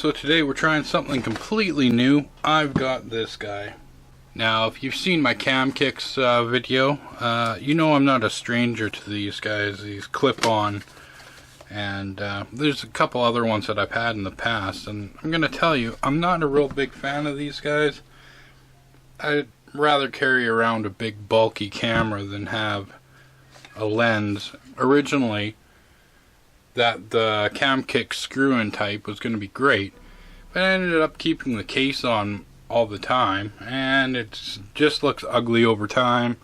So today we're trying something completely new. I've got this guy. Now if you've seen my cam kicks video, you know I'm not a stranger to these guys, these clip-on, and there's a couple other ones that I've had in the past, and I'm gonna tell you, I'm not a real big fan of these guys. I'd rather carry around a big bulky camera than have a lens. Originally, that the cam kick screw-in type was going to be great, but I ended up keeping the case on all the time, and it just looks ugly over time.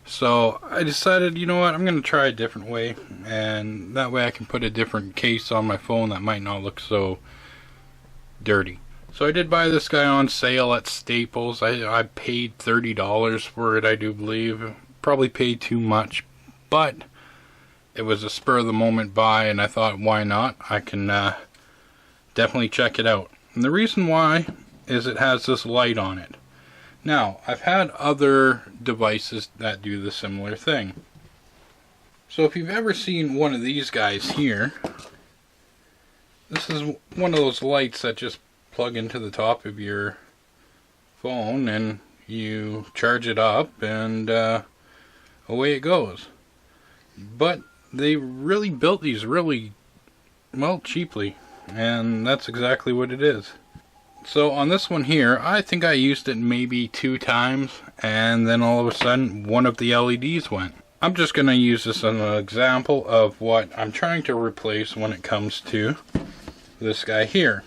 So I decided, you know what, I'm going to try a different way, and that way I can put a different case on my phone that might not look so dirty. So I did buy this guy on sale at Staples. I paid $30 for it, I do believe. Probably paid too much, but it was a spur of the moment buy, and I thought, why not? I can definitely check it out. And the reason why is it has this light on it. Now, I've had other devices that do the similar thing. So if you've ever seen one of these guys here, this is one of those lights that just plug into the top of your phone and you charge it up and away it goes. But they really built these really, well, cheaply, and that's exactly what it is. So on this one here, I think I used it maybe 2 times, and then all of a sudden one of the LEDs went. I'm just going to use this as an example of what I'm trying to replace when it comes to this guy here.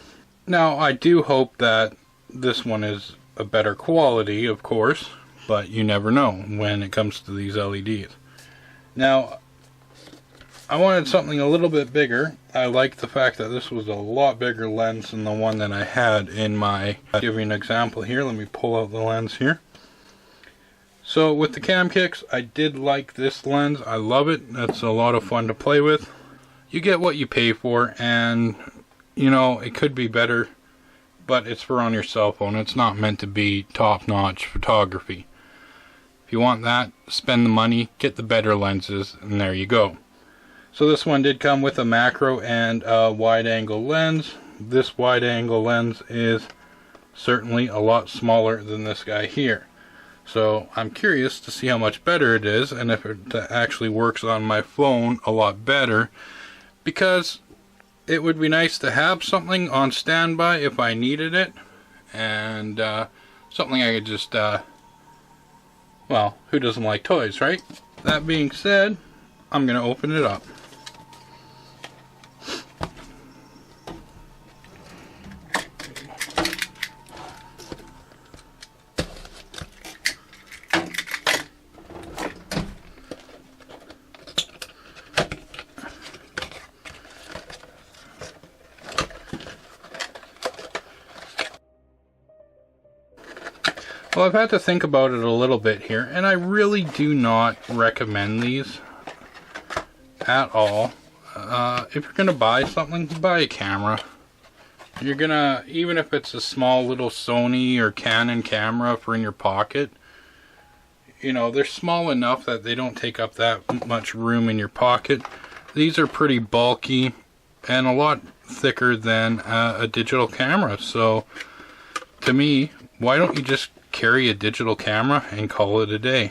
Now I do hope that this one is a better quality, of course, but you never know when it comes to these LEDs. Now, I wanted something a little bit bigger. I like the fact that this was a lot bigger lens than the one that I had in my... I'll give you an example here. Let me pull out the lens here. So with the cam kicks, I did like this lens. I love it. That's a lot of fun to play with. You get what you pay for, and you know, it could be better, but it's for on your cell phone. It's not meant to be top-notch photography. If you want that, spend the money, get the better lenses, and there you go. So this one did come with a macro and a wide-angle lens. This wide-angle lens is certainly a lot smaller than this guy here. So I'm curious to see how much better it is, and if it actually works on my phone a lot better, because it would be nice to have something on standby if I needed it, and something I could just, well, who doesn't like toys, right? That being said, I'm going to open it up. Well, I've had to think about it a little bit here, and I really do not recommend these at all. If you're going to buy something, buy a camera. You're going to, even if it's a small little Sony or Canon camera for in your pocket, you know, they're small enough that they don't take up that much room in your pocket. These are pretty bulky and a lot thicker than a digital camera. So, to me, why don't you just carry a digital camera and call it a day?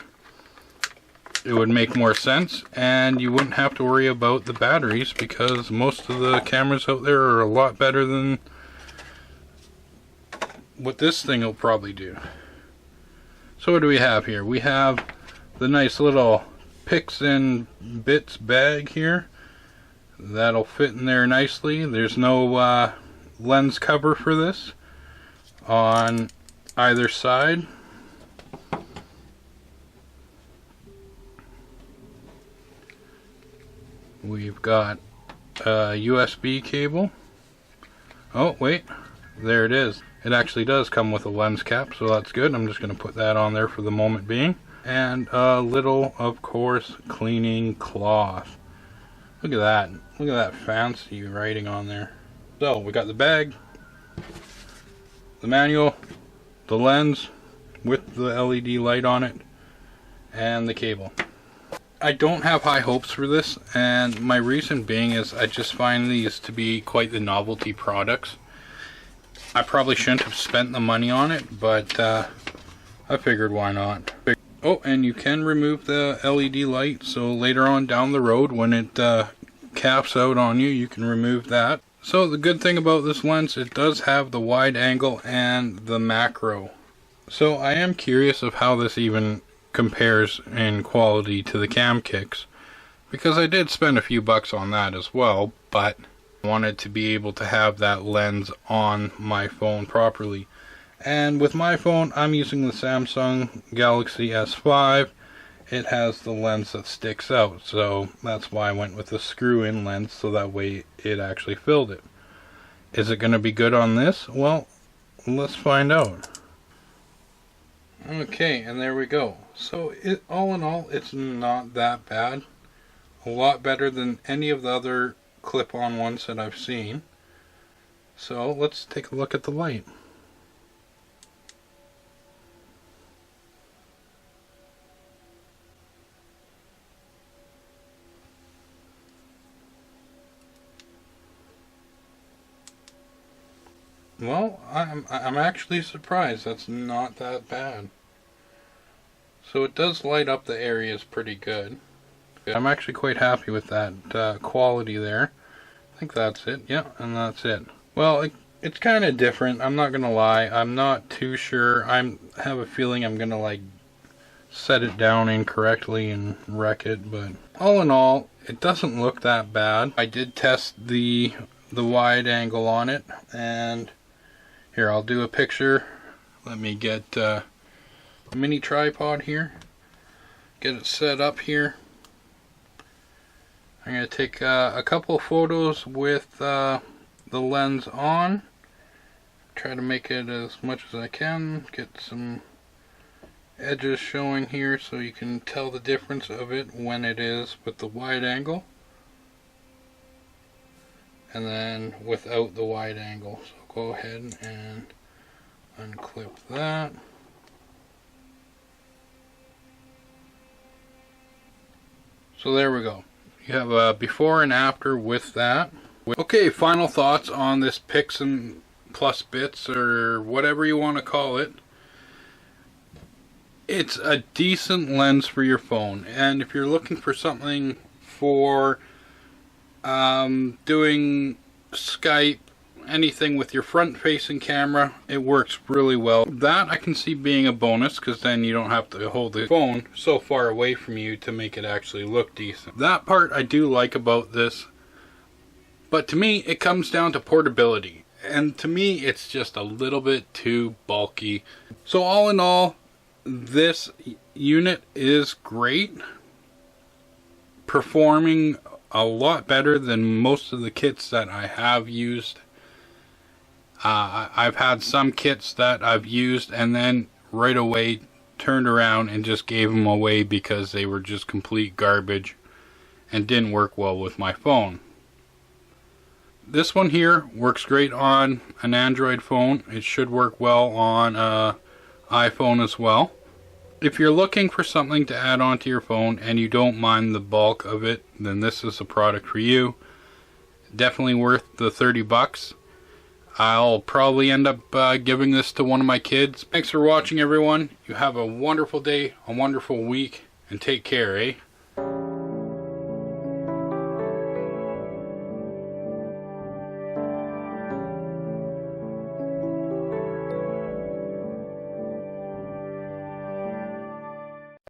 It would make more sense, and you wouldn't have to worry about the batteries, because most of the cameras out there are a lot better than what this thing will probably do. So what do we have here? We have the nice little pix+bitz bag here. That'll fit in there nicely. There's no lens cover for this on either side. We've got a USB cable. Oh wait, there it is. It actually does come with a lens cap, so that's good. I'm just going to put that on there for the moment being. And a little, of course, cleaning cloth. Look at that. Look at that fancy writing on there. So we got the bag, the manual, the lens with the LED light on it, and the cable. I don't have high hopes for this, and my reason being is I just find these to be quite the novelty products. I probably shouldn't have spent the money on it, but I figured why not. Oh, and you can remove the LED light, so later on down the road when it caps out on you, you can remove that. So the good thing about this lens, it does have the wide angle and the macro. So I am curious of how this even compares in quality to the cam kicks, because I did spend a few bucks on that as well, but I wanted to be able to have that lens on my phone properly. And with my phone, I'm using the Samsung Galaxy S5. It has the lens that sticks out, so that's why I went with the screw-in lens, so that way it actually filled it. Is it going to be good on this? Well, let's find out. Okay, and there we go. So all in all, it's not that bad. A lot better than any of the other clip-on ones that I've seen. So let's take a look at the light. Well, I'm actually surprised. That's not that bad. So it does light up the areas pretty good. I'm actually quite happy with that quality there. I think that's it. Yeah, and that's it. Well, it's kind of different. I'm not gonna lie. I'm not too sure. I have a feeling I'm gonna like set it down incorrectly and wreck it. But all in all, it doesn't look that bad. I did test the wide angle on it, and here, I'll do a picture. Let me get a mini tripod here. Get it set up here. I'm going to take a couple of photos with the lens on. Try to make it as much as I can. Get some edges showing here so you can tell the difference of it when it is with the wide angle. And then without the wide angle. So go ahead and unclip that. So there we go. You have a before and after with that. Okay, final thoughts on this pix+bitz or whatever you want to call it. It's a decent lens for your phone, and if you're looking for something for doing Skype, anything with your front facing camera, it works really well. That I can see being a bonus, because then you don't have to hold the phone so far away from you to make it actually look decent. That part I do like about this, but to me it comes down to portability, and to me it's just a little bit too bulky. So all in all, this unit is great, performing a lot better than most of the kits that I have used. I've had some kits that I've used and then right away turned around and just gave them away because they were just complete garbage and didn't work well with my phone. This one here works great on an Android phone. It should work well on an iPhone as well. If you're looking for something to add onto your phone and you don't mind the bulk of it, then this is a product for you. Definitely worth the 30 bucks. I'll probably end up giving this to one of my kids. Thanks for watching, everyone. You have a wonderful day, a wonderful week, and take care, eh?